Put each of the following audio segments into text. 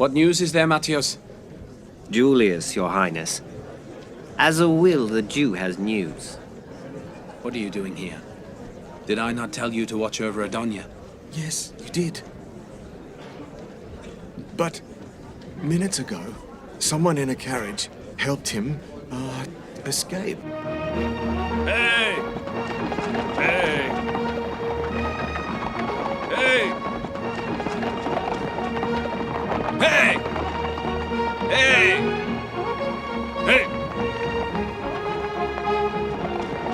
What news is there, Matthias? Julius, your highness. As a will, the Jew has news. What are you doing here? Did I not tell you to watch over Adonia? Yes, you did. But minutes ago, someone in a carriage helped him escape. Hey! Hey! Hey! Hey! Hey! Hey!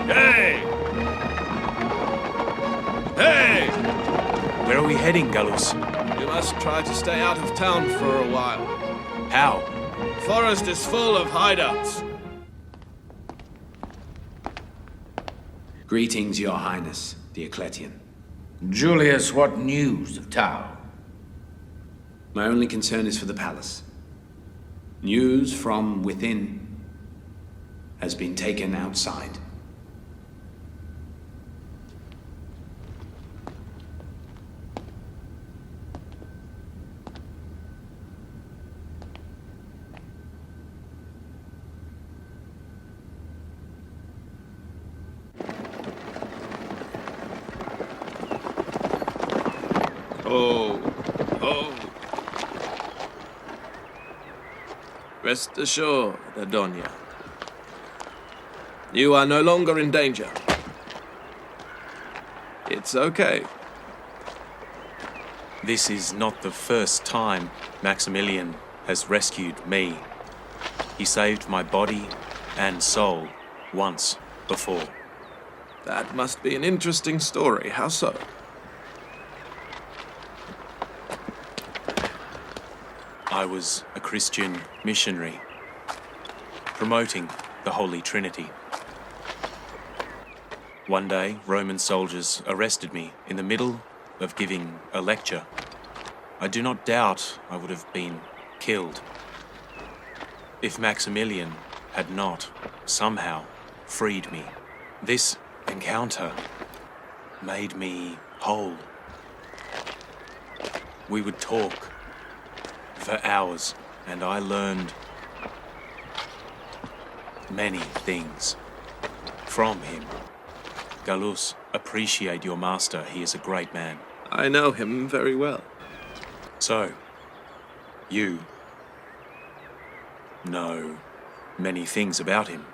Hey! Hey! Where are we heading, Gallus? You must try to stay out of town for a while. How? The forest is full of hideouts. Greetings, your highness, Diocletian. Julius, what news of Tau? My only concern is for the palace. News from within has been taken outside. Oh. Rest assured, Adonia. You are no longer in danger. It's okay. This is not the first time Maximilian has rescued me. He saved my body and soul once before. That must be an interesting story. How so? I was a Christian missionary, promoting the Holy Trinity. One day, Roman soldiers arrested me in the middle of giving a lecture. I do not doubt I would have been killed if Maximilian had not somehow freed me. This encounter made me whole. We would talk for hours, and I learned many things from him. Gallus, appreciate your master. He is a great man. I know him very well. So, you know many things about him.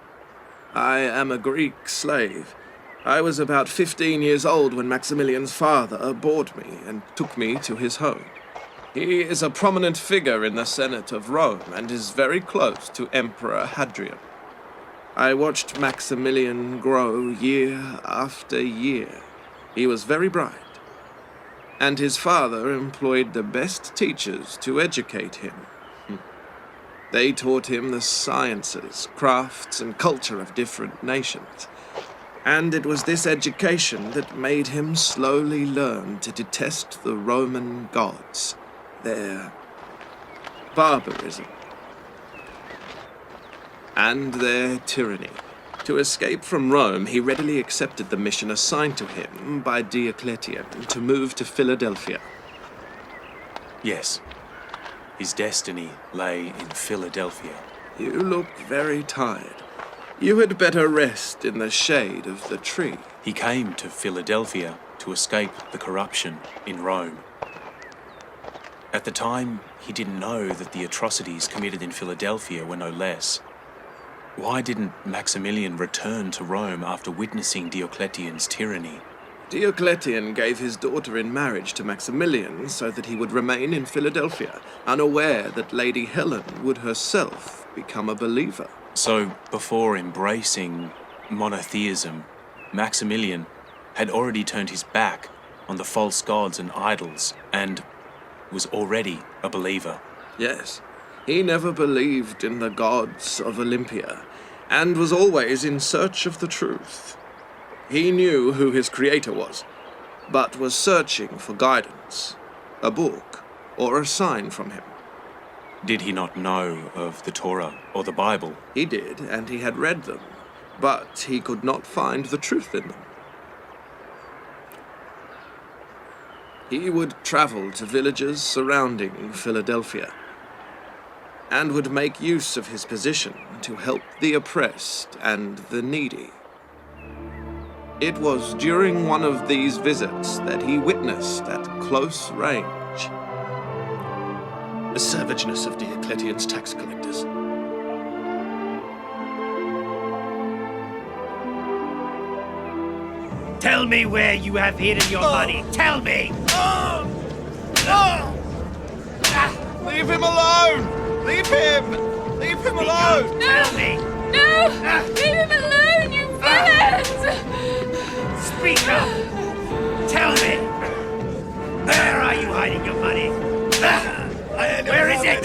I am a Greek slave. I was about 15 years old when Maximilian's father bought me and took me to his home. He is a prominent figure in the Senate of Rome and is very close to Emperor Hadrian. I watched Maximilian grow year after year. He was very bright, and his father employed the best teachers to educate him. They taught him the sciences, crafts, and culture of different nations. And it was this education that made him slowly learn to detest the Roman gods, their barbarism, and their tyranny. To escape from Rome, he readily accepted the mission assigned to him by Diocletian to move to Philadelphia. Yes, his destiny lay in Philadelphia. You look very tired. You had better rest in the shade of the tree. He came to Philadelphia to escape the corruption in Rome. At the time, he didn't know that the atrocities committed in Philadelphia were no less. Why didn't Maximilian return to Rome after witnessing Diocletian's tyranny? Diocletian gave his daughter in marriage to Maximilian so that he would remain in Philadelphia, unaware that Lady Helen would herself become a believer. So, before embracing monotheism, Maximilian had already turned his back on the false gods and idols and was already a believer. Yes, he never believed in the gods of Olympia and was always in search of the truth. He knew who his creator was, but was searching for guidance, a book, or a sign from him. Did he not know of the Torah or the Bible? He did, and he had read them, but he could not find the truth in them. He would travel to villages surrounding Philadelphia, and would make use of his position to help the oppressed and the needy. It was during one of these visits that he witnessed at close range the savageness of Diocletian's tax collectors. Tell me where you have hidden your money. Tell me! Leave him alone! Leave him! Leave him alone! Tell me! No! Leave him alone, you villains! Speak up! Tell me! Where are you hiding your money? Where is it?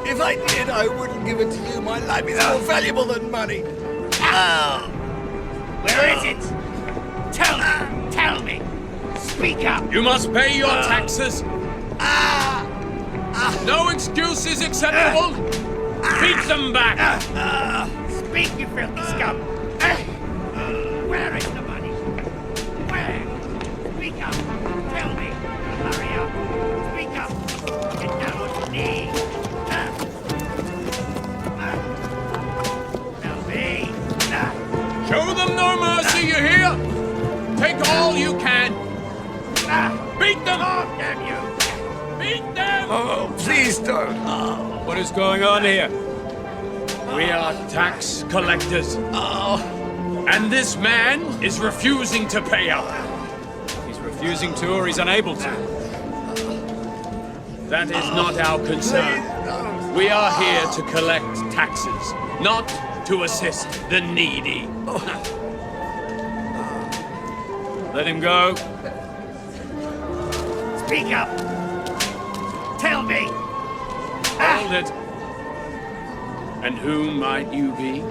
If I did, I wouldn't give it to you. My life is more valuable than money. Where is it? Tell me! Tell me! Speak up! You must pay your taxes. No excuses acceptable. Beat them back. Speak, you filthy scum! Where is the money? Where? Speak up! Tell me! Hurry up! Speak up! Get down on your knees! Tell me! Show them no mercy, you hear? Take all you can. Beat them! Oh, damn you! Beat them! Oh, please don't. What is going on here? We are tax collectors. And this man is refusing to pay up. He's refusing to, or he's unable to. That is not our concern. We are here to collect taxes, not to assist the needy. Let him go. Speak up! Tell me! Hold it. And who might you be?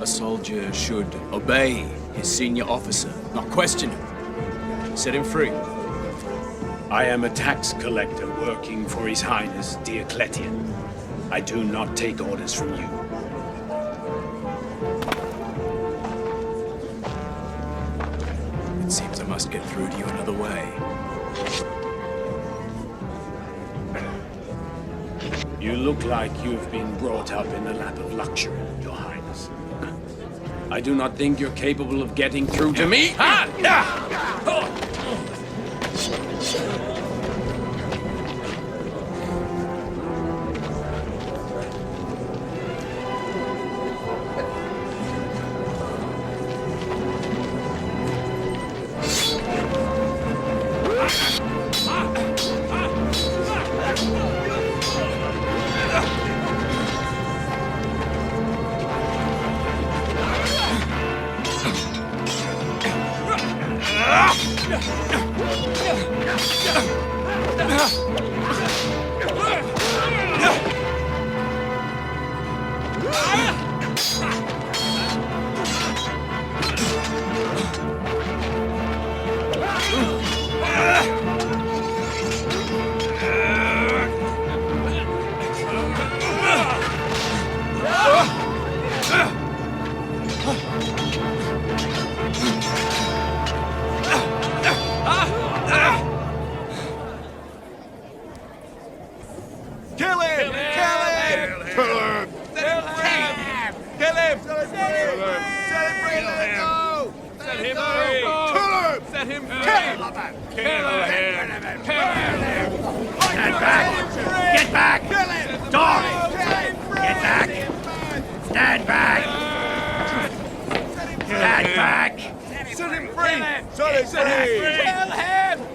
A soldier should obey his senior officer, not question him. Set him free. I am a tax collector working for His Highness Diocletian. I do not take orders from you. It seems I must get through to you another way. You look like you've been brought up in the lap of luxury, Your Highness. I do not think you're capable of getting through to me.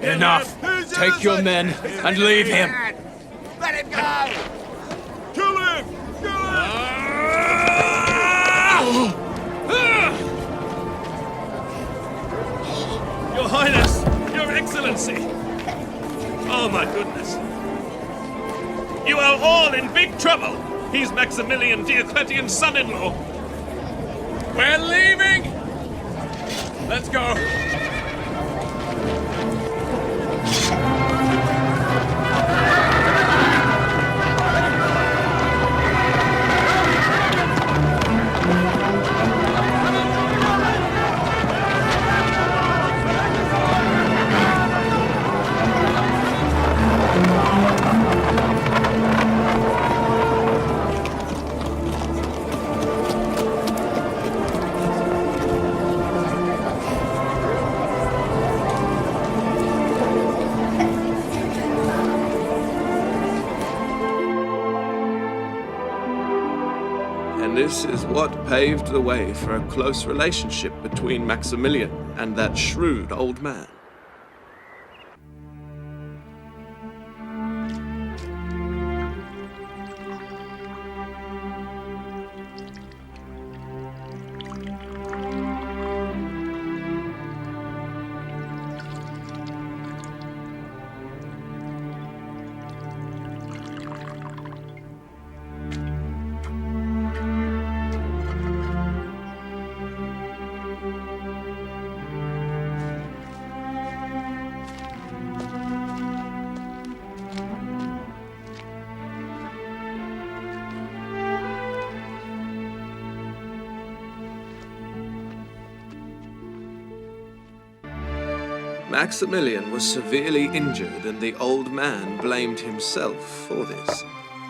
Enough! Take your men and leave him! Let him go! Kill him! Kill him! Your Highness! Your Excellency! Oh my goodness! You are all in big trouble! He's Maximilian Diocletian's son-in-law! We're leaving! Let's go! This is what paved the way for a close relationship between Maximilian and that shrewd old man. Maximilian was severely injured, and the old man blamed himself for this.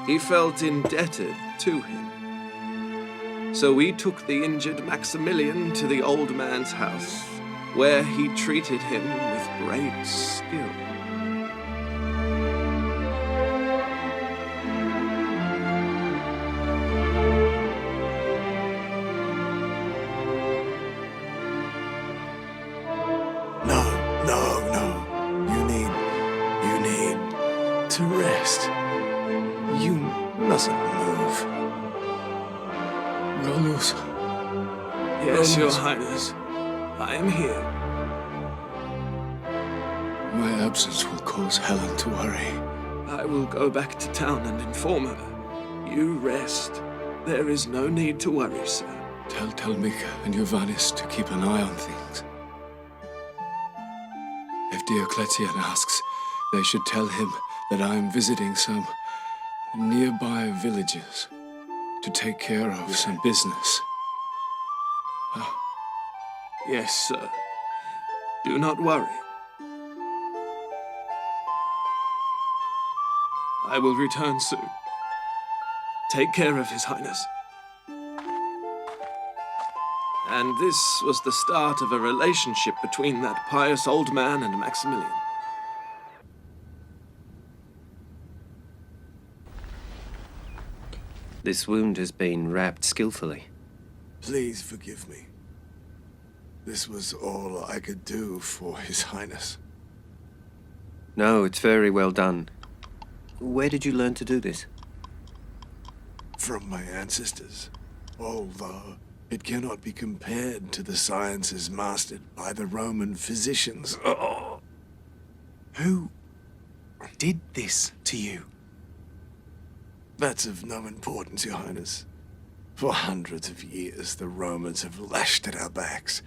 He felt indebted to him. So we took the injured Maximilian to the old man's house, where he treated him with great skill. To rest. You mustn't move. Romulus. Yes, Your Highness. I am here. My absence will cause Helen to worry. I will go back to town and inform her. You rest. There is no need to worry, sir. Tell Mika and Johannes to keep an eye on things. If Diocletian asks, they should tell him that I am visiting some nearby villages to take care of some business. Yes, sir. Do not worry. I will return soon. Take care of His Highness. And this was the start of a relationship between that pious old man and Maximilian. This wound has been wrapped skillfully. Please forgive me. This was all I could do for His Highness. No, it's very well done. Where did you learn to do this? From my ancestors, although it cannot be compared to the sciences mastered by the Roman physicians. Oh. Who did this to you? That's of no importance, Your Highness. For hundreds of years, the Romans have lashed at our backs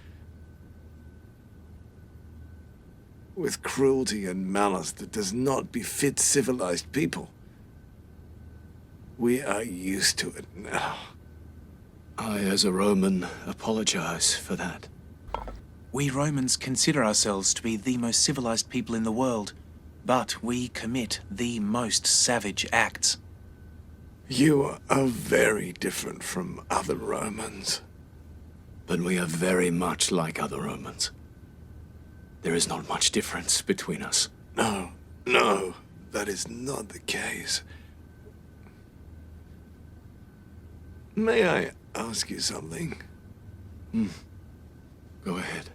with cruelty and malice that does not befit civilized people. We are used to it now. I, as a Roman, apologize for that. We Romans consider ourselves to be the most civilized people in the world, but we commit the most savage acts. You are very different from other Romans. But we are very much like other Romans. There is not much difference between us. No, that is not the case. May I ask you something? Go ahead.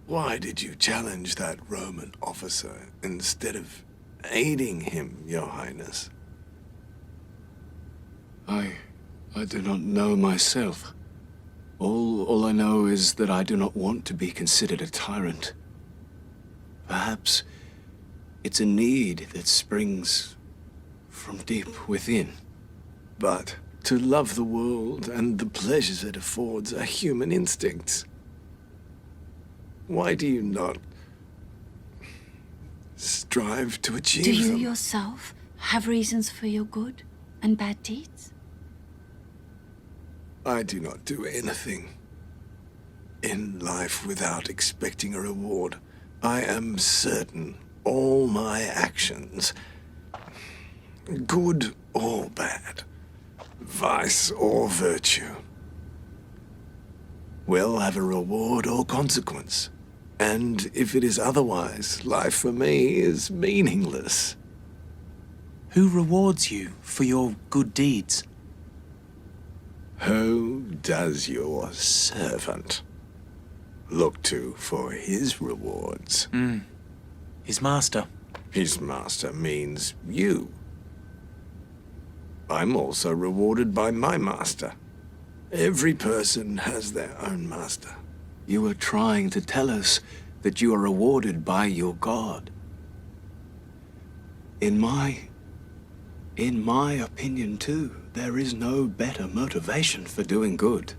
Why did you challenge that Roman officer instead of aiding him, Your Highness? I do not know myself. All I know is that I do not want to be considered a tyrant. Perhaps it's a need that springs from deep within. But to love the world and the pleasures it affords are human instincts. Why do you not strive to achieve them? Do you yourself have reasons for your good and bad deeds? I do not do anything in life without expecting a reward. I am certain all my actions, good or bad, vice or virtue, will have a reward or consequence. And if it is otherwise, life for me is meaningless. Who rewards you for your good deeds? Who does your servant look to for his rewards? His master. His master means you. I'm also rewarded by my master. Every person has their own master. You are trying to tell us that you are rewarded by your God. In my opinion too, there is no better motivation for doing good.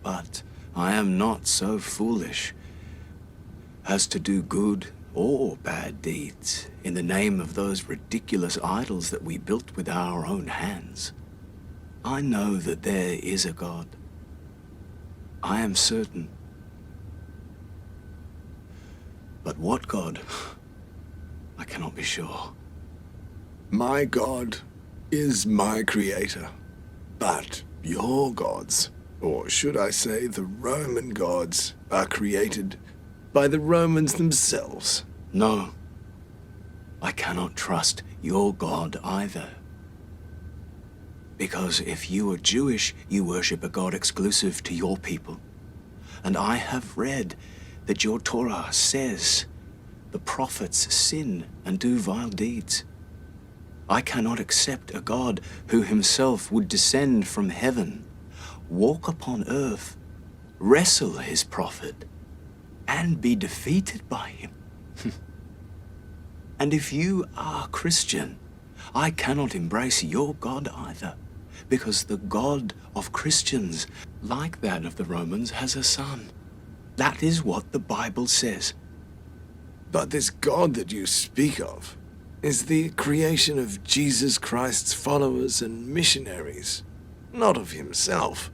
But I am not so foolish as to do good or bad deeds in the name of those ridiculous idols that we built with our own hands. I know that there is a God. I am certain. But what God? I cannot be sure. My God is my creator. But your gods, or should I say the Roman gods, are created by the Romans themselves. No. I cannot trust your God either. Because if you are Jewish, you worship a God exclusive to your people. And I have read that your Torah says the prophets sin and do vile deeds. I cannot accept a God who himself would descend from heaven, walk upon earth, wrestle his prophet, and be defeated by him. And if you are Christian, I cannot embrace your God either, because the God of Christians, like that of the Romans, has a son. That is what the Bible says. But this God that you speak of is the creation of Jesus Christ's followers and missionaries, not of himself.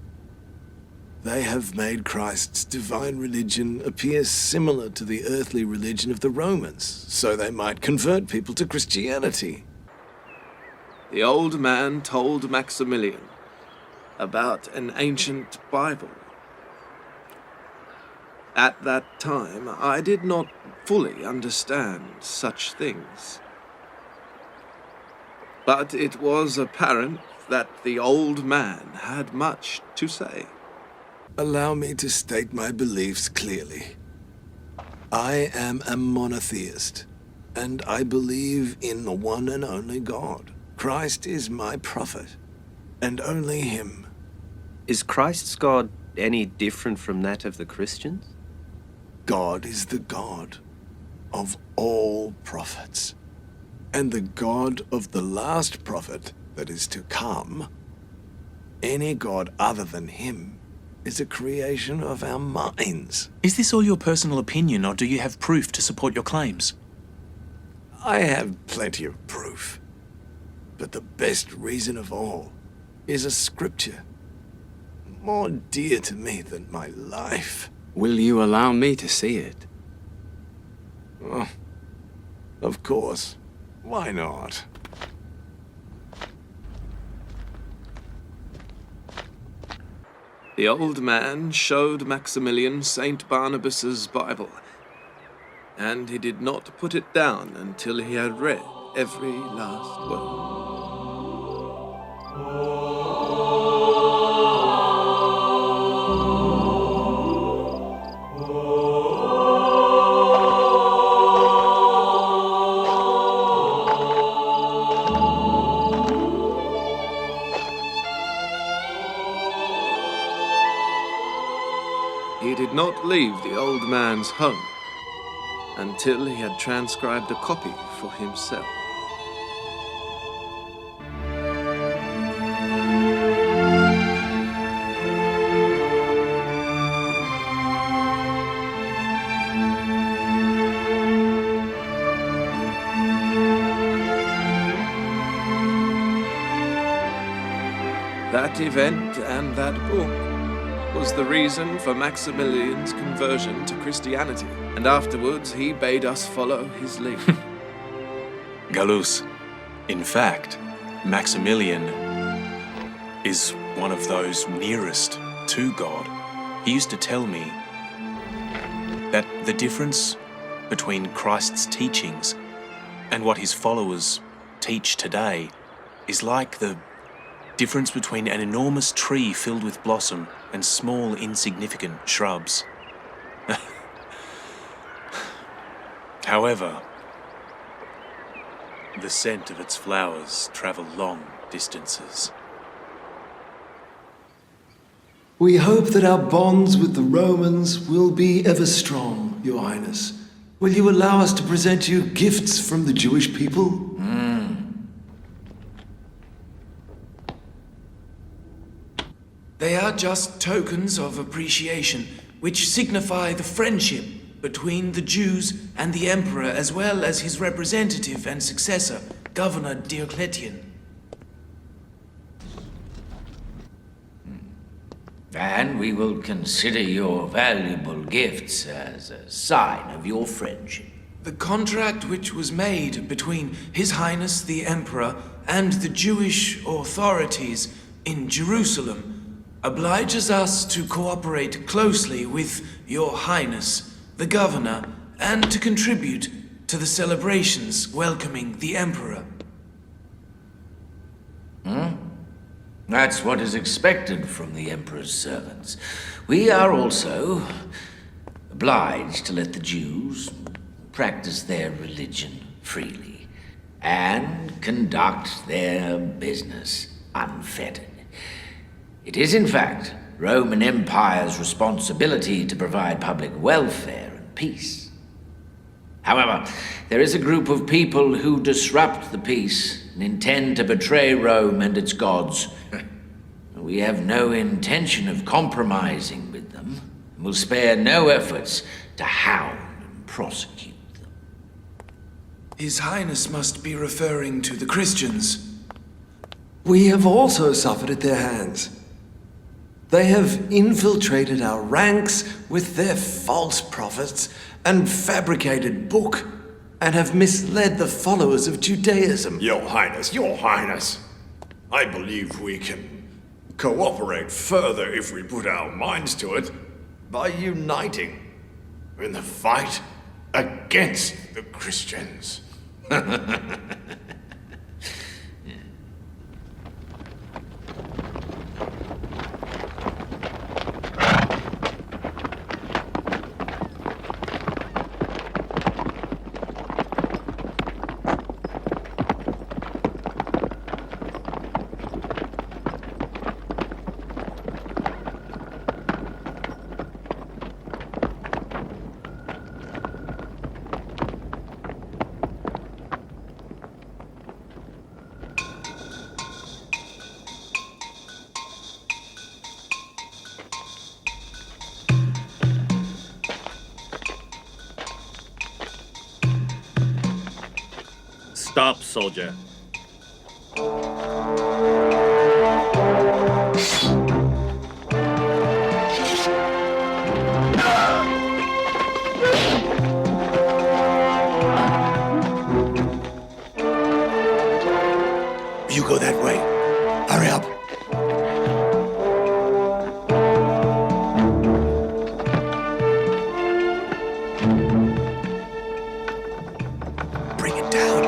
They have made Christ's divine religion appear similar to the earthly religion of the Romans, so they might convert people to Christianity. The old man told Maximilian about an ancient Bible. At that time, I did not fully understand such things. But it was apparent that the old man had much to say. Allow me to state my beliefs clearly. I am a monotheist, and I believe in the one and only God. Christ is my prophet, and only him. Is Christ's God any different from that of the Christians? God is the God of all prophets, and the God of the last prophet that is to come. Any God other than him is a creation of our minds. Is this all your personal opinion, or do you have proof to support your claims? I have plenty of proof, but the best reason of all is a scripture more dear to me than my life. Will you allow me to see it? Oh, of course. Why not? The old man showed Maximilian St. Barnabas's Bible, and he did not put it down until he had read every last word. He did not leave the old man's home until he had transcribed a copy for himself. That event and that book was the reason for Maximilian's conversion to Christianity, and afterwards he bade us follow his lead. Galus, in fact, Maximilian is one of those nearest to God. He used to tell me that the difference between Christ's teachings and what his followers teach today is like the difference between an enormous tree filled with blossom and small, insignificant shrubs. However, the scent of its flowers travel long distances. We hope that our bonds with the Romans will be ever strong, Your Highness. Will you allow us to present you gifts from the Jewish people? They are just tokens of appreciation, which signify the friendship between the Jews and the Emperor, as well as his representative and successor, Governor Diocletian. And we will consider your valuable gifts as a sign of your friendship. The contract which was made between His Highness the Emperor and the Jewish authorities in Jerusalem obliges us to cooperate closely with Your Highness, the Governor, and to contribute to the celebrations welcoming the Emperor. That's what is expected from the Emperor's servants. We are also obliged to let the Jews practice their religion freely and conduct their business unfettered. It is, in fact, Roman Empire's responsibility to provide public welfare and peace. However, there is a group of people who disrupt the peace and intend to betray Rome and its gods. We have no intention of compromising with them, and will spare no efforts to hound and prosecute them. His Highness must be referring to the Christians. We have also suffered at their hands. They have infiltrated our ranks with their false prophets and fabricated book, and have misled the followers of Judaism. Your Highness, I believe we can cooperate further if we put our minds to it by uniting in the fight against the Christians. Stop, soldier. You go that way. Hurry up. Bring it down.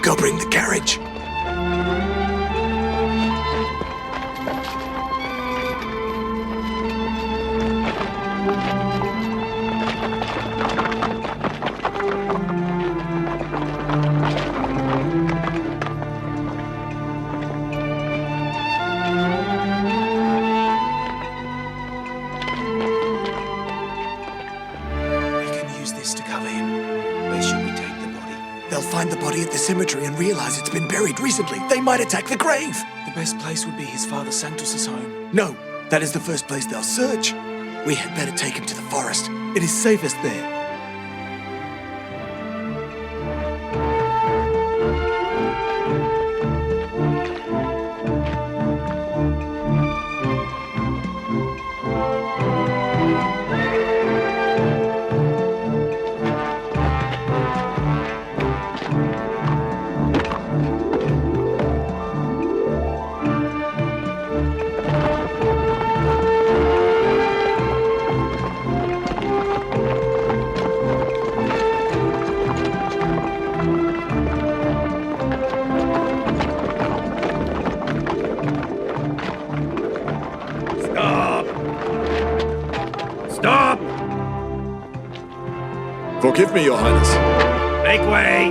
Go bring the carriage. Find the body at the cemetery and realize it's been buried recently. They might attack the grave. The best place would be his father Sanctus's home. No, that is the first place they'll search. We had better take him to the forest. It is safest there. Forgive me, Your Highness. Make way!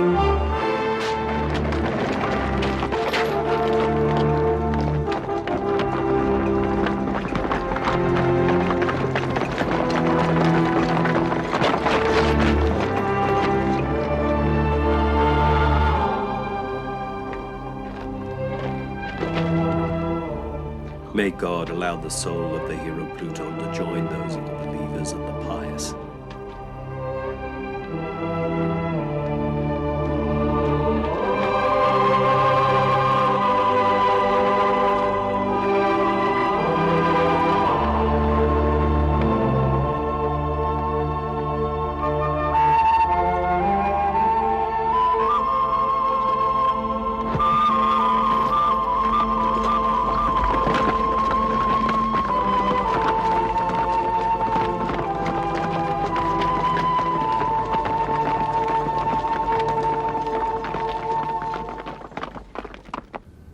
May God allow the soul of the hero Pluton to join those of the believers and the pious.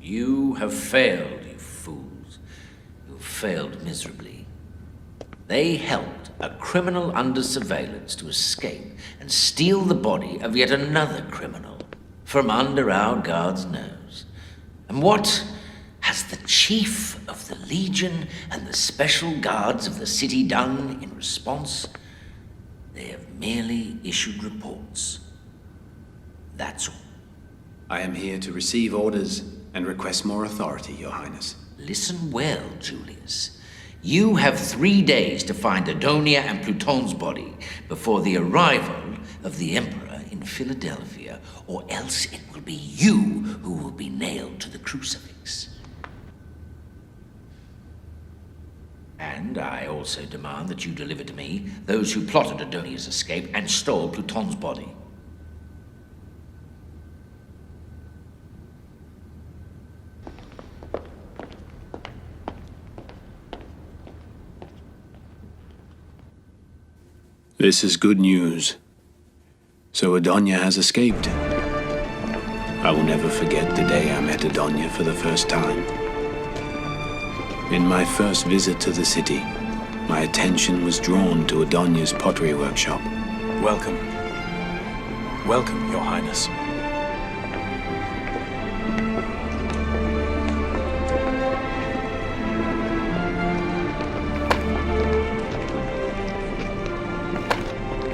You have failed, you fools. You have failed miserably. They helped a criminal under surveillance to escape and steal the body of yet another criminal from under our guard's nose. And what has the chief of the Legion and the special guards of the city done in response? They have merely issued reports. That's all. I am here to receive orders and request more authority, Your Highness. Listen well, Julius. You have 3 days to find Adonia and Pluton's body before the arrival of the Emperor in Philadelphia, or else it will be you who will be nailed to the crucifix. And I also demand that you deliver to me those who plotted Adonia's escape and stole Pluton's body. This is good news. So Adonia has escaped. I will never forget the day I met Adonia for the first time. In my first visit to the city, my attention was drawn to Adonia's pottery workshop. Welcome. Welcome, Your Highness.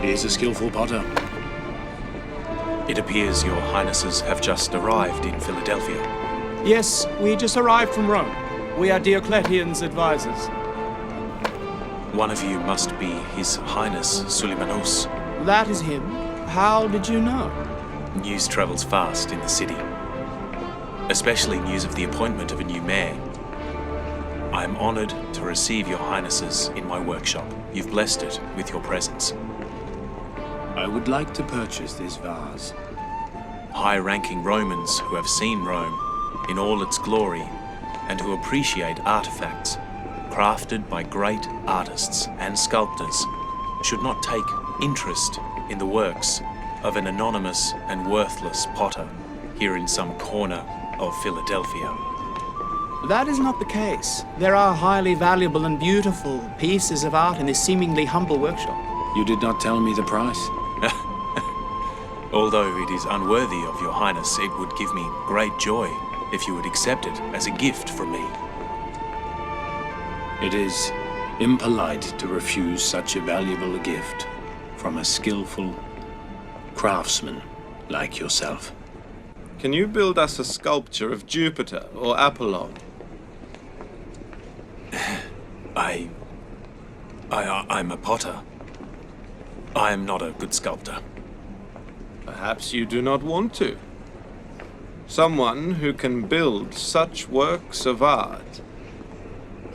He is a skillful potter. It appears Your Highnesses have just arrived in Philadelphia. Yes, we just arrived from Rome. We are Diocletian's advisors. One of you must be His Highness Suleimanos. That is him. How did you know? News travels fast in the city, especially news of the appointment of a new mayor. I am honored to receive Your Highnesses in my workshop. You've blessed it with your presence. I would like to purchase this vase. High-ranking Romans who have seen Rome in all its glory and who appreciate artifacts crafted by great artists and sculptors should not take interest in the works of an anonymous and worthless potter here in some corner of Philadelphia. That is not the case. There are highly valuable and beautiful pieces of art in this seemingly humble workshop. You did not tell me the price. Although it is unworthy of Your Highness, it would give me great joy if you would accept it as a gift from me. It is impolite to refuse such a valuable gift from a skillful craftsman like yourself. Can you build us a sculpture of Jupiter or Apollon? I'm a potter. I am not a good sculptor. Perhaps you do not want to. Someone who can build such works of art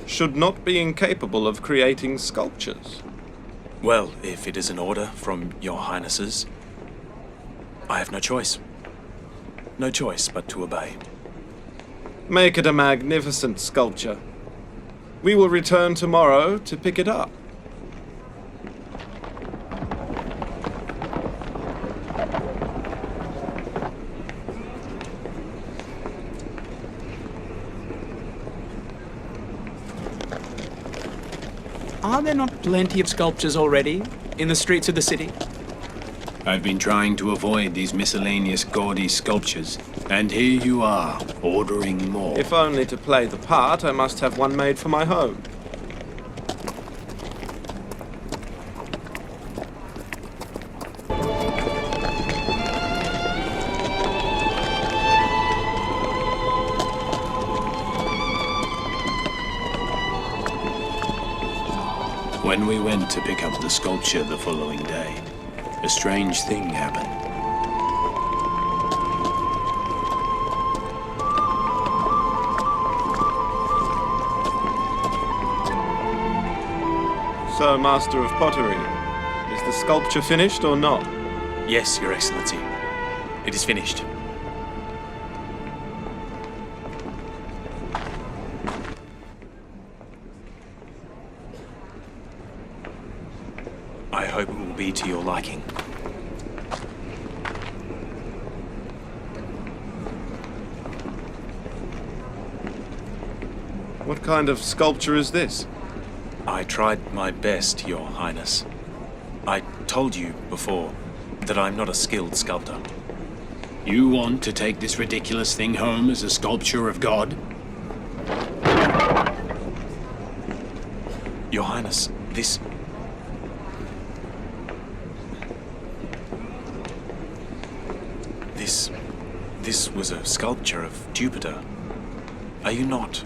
should not be incapable of creating sculptures. Well, if it is an order from Your Highnesses, I have no choice. No choice but to obey. Make it a magnificent sculpture. We will return tomorrow to pick it up. Are there not plenty of sculptures already in the streets of the city? I've been trying to avoid these miscellaneous gaudy sculptures, and here you are, ordering more. If only to play the part, I must have one made for my home. When we went to pick up the sculpture the following day, a strange thing happened. So, Master of Pottery, is the sculpture finished or not? Yes, Your Excellency. It is finished. I hope it will be to your liking. What kind of sculpture is this? I tried my best, Your Highness. I told you before that I'm not a skilled sculptor. You want to take this ridiculous thing home as a sculpture of God? Your Highness, this was a sculpture of Jupiter. Are you not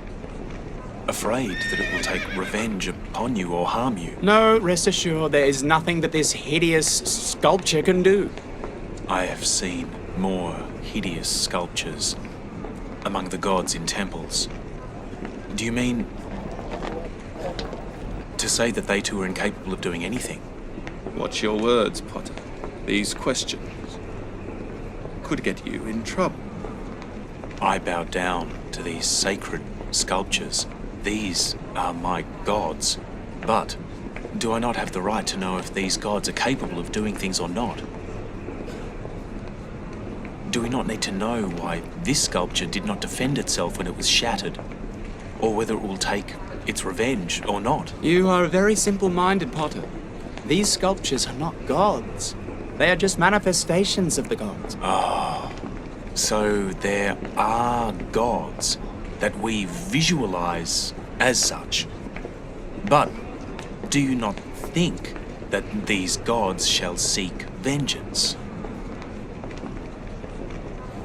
afraid that it will take revenge upon you or harm you? No, rest assured, there is nothing that this hideous sculpture can do. I have seen more hideous sculptures among the gods in temples. Do you mean to say that they too are incapable of doing anything? Watch your words, Potter. These questions could get you in trouble. I bow down to these sacred sculptures. These are my gods. But do I not have the right to know if these gods are capable of doing things or not? Do we not need to know why this sculpture did not defend itself when it was shattered? Or whether it will take its revenge or not? You are a very simple-minded, Potter. These sculptures are not gods. They are just manifestations of the gods. Ah, so there are gods that we visualize as such. But do you not think that these gods shall seek vengeance?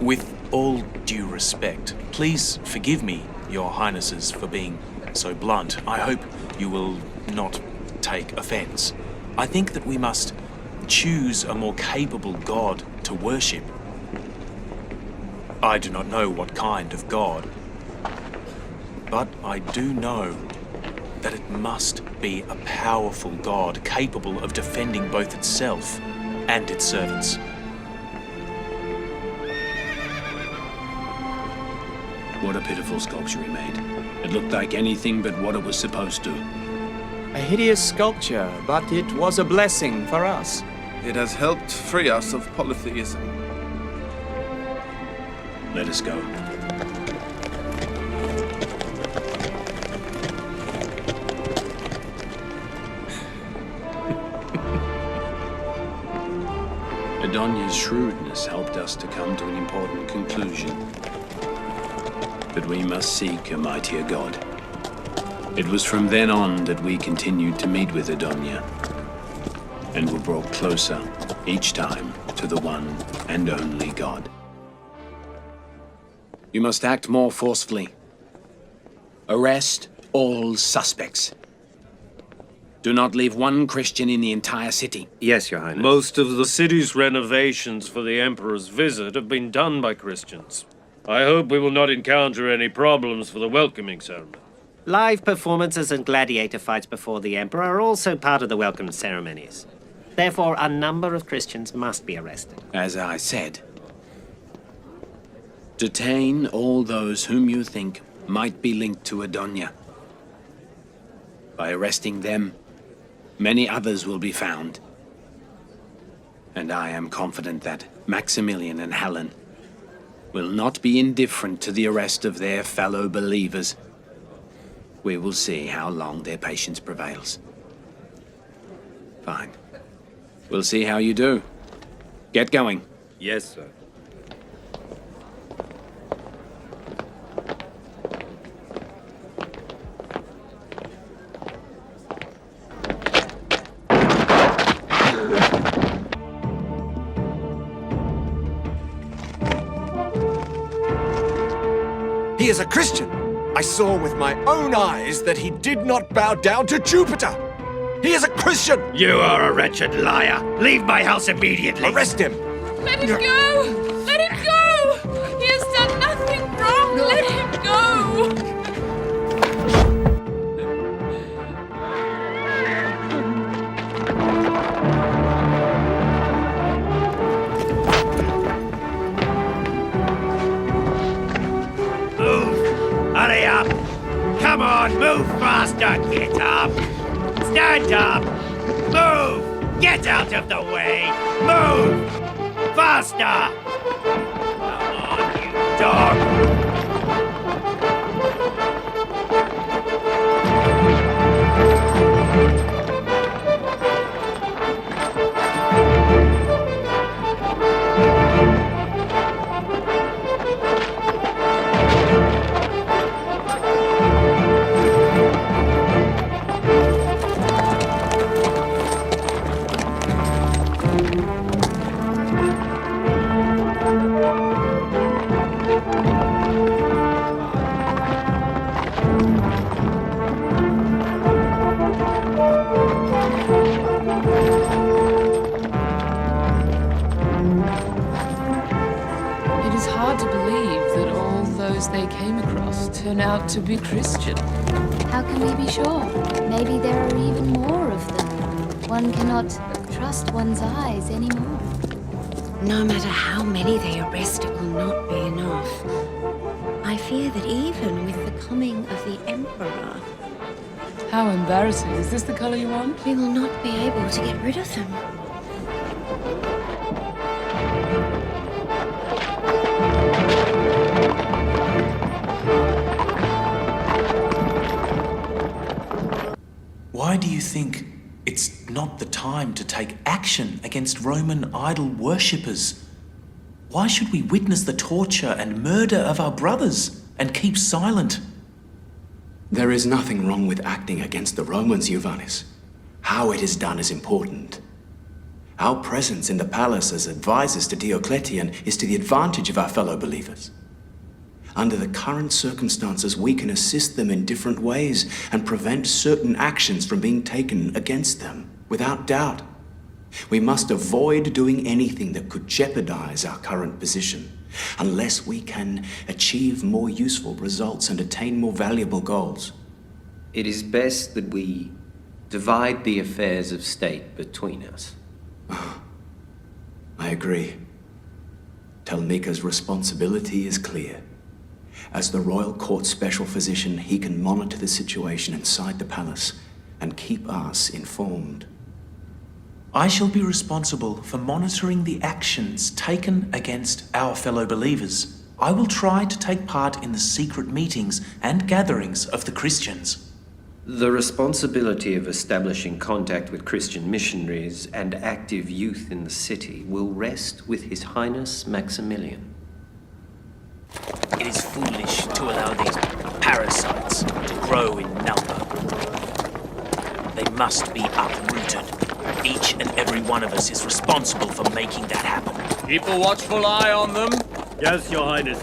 With all due respect, please forgive me, Your Highnesses, for being so blunt. I hope you will not take offense. I think that we must choose a more capable god to worship. I do not know what kind of god, but I do know that it must be a powerful god capable of defending both itself and its servants. What a pitiful sculpture he made. It looked like anything but what it was supposed to. A hideous sculpture, but it was a blessing for us. It has helped free us of polytheism. Let us go. Adonia's shrewdness helped us to come to an important conclusion. That we must seek a mightier God. It was from then on that we continued to meet with Adonia, and were brought closer each time to the one and only God. You must act more forcefully. Arrest all suspects. Do not leave one Christian in the entire city. Yes, Your Highness. Most of the city's renovations for the Emperor's visit have been done by Christians. I hope we will not encounter any problems for the welcoming ceremony. Live performances and gladiator fights before the Emperor are also part of the welcome ceremonies. Therefore, a number of Christians must be arrested. As I said, detain all those whom you think might be linked to Adonia. By arresting them, many others will be found. And I am confident that Maximilian and Helen will not be indifferent to the arrest of their fellow believers. We will see how long their patience prevails. Fine. We'll see how you do. Get going. Yes, sir. He is a Christian. I saw with my own eyes that he did not bow down to Jupiter. He is a Christian. You are a wretched liar. Leave my house immediately. Arrest him. Let him go! Let him go! He has done nothing wrong. Let him go! Hurry up! Come on, move faster! Get up! Stand up! Move! Get out of the way! Move! Faster! Come on, you dog! It is hard to believe that all those they came across turn out to be Christian. How can we be sure? Maybe there are even more of them. One cannot trust one's eyes anymore. No matter how many they arrest, it will not be enough. I fear that even with the coming of the Emperor... How embarrassing. Is this the color you want? We will not be able to get rid of them. Why do you think it's not the time to take action against Roman idol worshippers? Why should we witness the torture and murder of our brothers and keep silent? There is nothing wrong with acting against the Romans, Ioannis. How it is done is important. Our presence in the palace as advisors to Diocletian is to the advantage of our fellow believers. Under the current circumstances, we can assist them in different ways and prevent certain actions from being taken against them, without doubt. We must avoid doing anything that could jeopardize our current position, unless we can achieve more useful results and attain more valuable goals. It is best that we divide the affairs of state between us. I agree. Talmika's responsibility is clear. As the royal court special physician, he can monitor the situation inside the palace and keep us informed. I shall be responsible for monitoring the actions taken against our fellow believers. I will try to take part in the secret meetings and gatherings of the Christians. The responsibility of establishing contact with Christian missionaries and active youth in the city will rest with His Highness Maximilian. It is foolish to allow these parasites to grow in number. They must be uprooted. Each and every one of us is responsible for making that happen. Keep a watchful eye on them. Yes, Your Highness.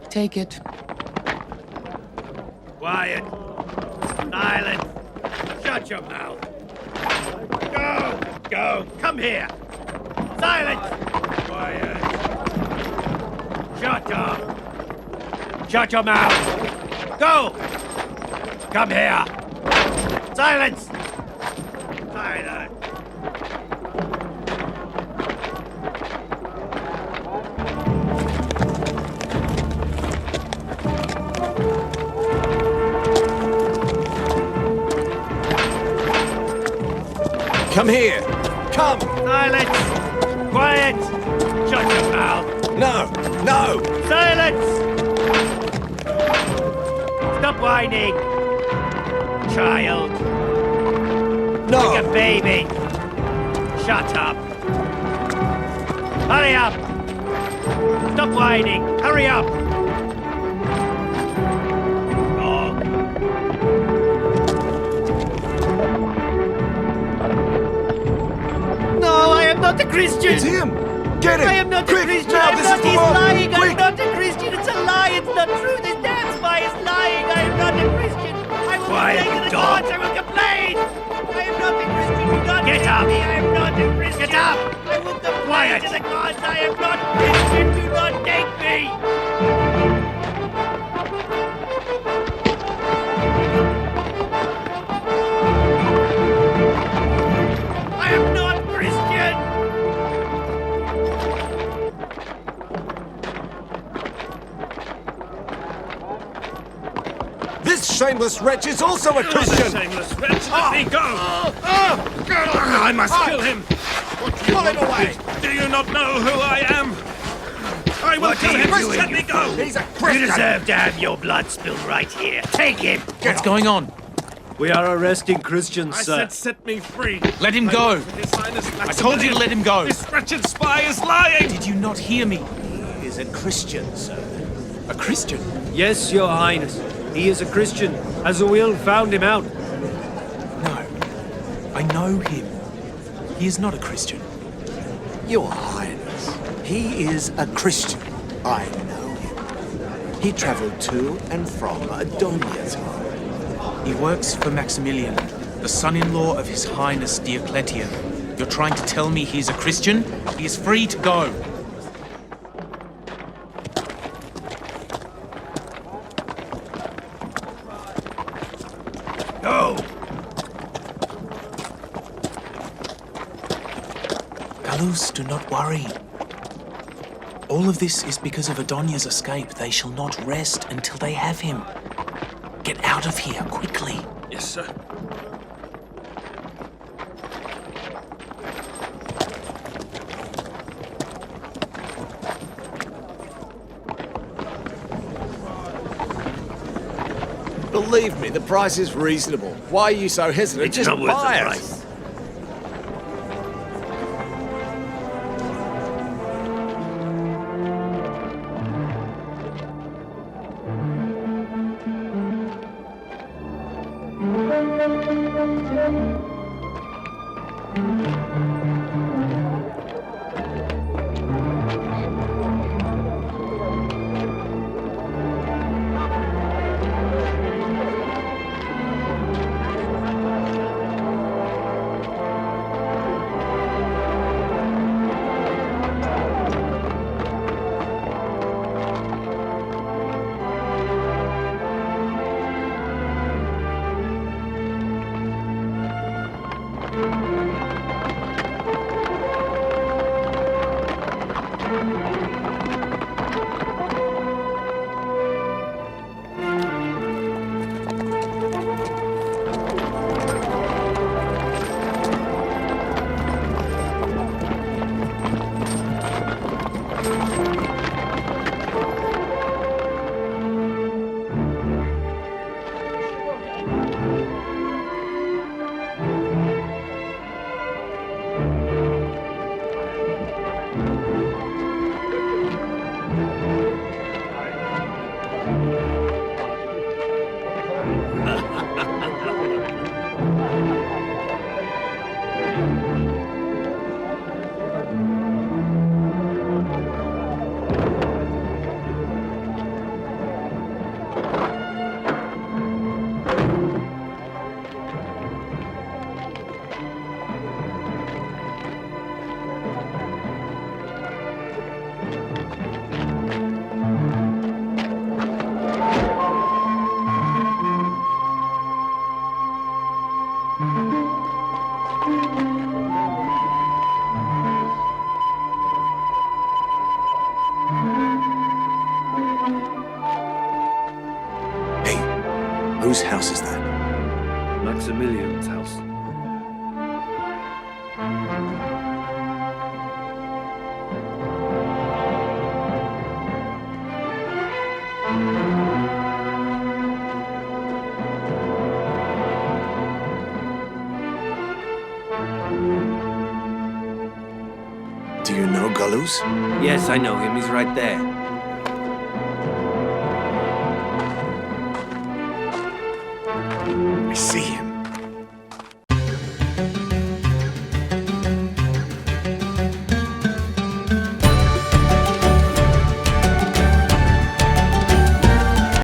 Take it. Quiet. Silence. Shut Shut your mouth! Go! Go! Come here! Silence! Quiet! Shut up! Shut your mouth! Go! Come here! Silence! Silence! Come here! Come! Silence! Quiet! Shut your mouth! No! No! Silence! Stop whining! Child! No! Like a baby! Shut up! Hurry up! Stop whining! Hurry up! No, I am not a Christian! It's him! Get him! I am not a Christian! Now, I'm this not, is the he's one. lying! Quick. I'm not a Christian! It's a lie! It's not true! This damn spy is lying! I am not a Christian! I will complain to the gods! I will complain! I am not a Christian! Do not take me! I am not a Christian! Get up! I will complain to the gods! I am not Christian! Do not take me! I am not Christian! This shameless wretch is also a Christian! Shameless wretch, let me go! I must kill him! Pull him away! Do you not know who I am? I will kill him! Let me go! He's a You Christian! deserve to have your blood spilled right here. Take him! What's going on? We are arresting Christians, I sir. said set me free. Let him go. His Highness I told you to let him go. This wretched spy is lying! Did you not hear me? He is a Christian, sir. A Christian? Yes, Your Highness. He is a Christian. Azawil found him out. No. I know him. He is not a Christian. Your Highness, he is a Christian. I know him. He traveled to and from Adonia time. He works for Maximilian, the son-in-law of His Highness Diocletian. You're trying to tell me he's a Christian? He is free to go. Go! Galus, do not worry. All of this is because of Adonia's escape. They shall not rest until they have him. Get out of here, quickly. Yes, sir. Believe me, the price is reasonable. Why are you so hesitant? It's Just not worth the buy it. price. Whose house is that? Maximilian's house. Do you know Galus? Yes, I know him. He's right there. I see him.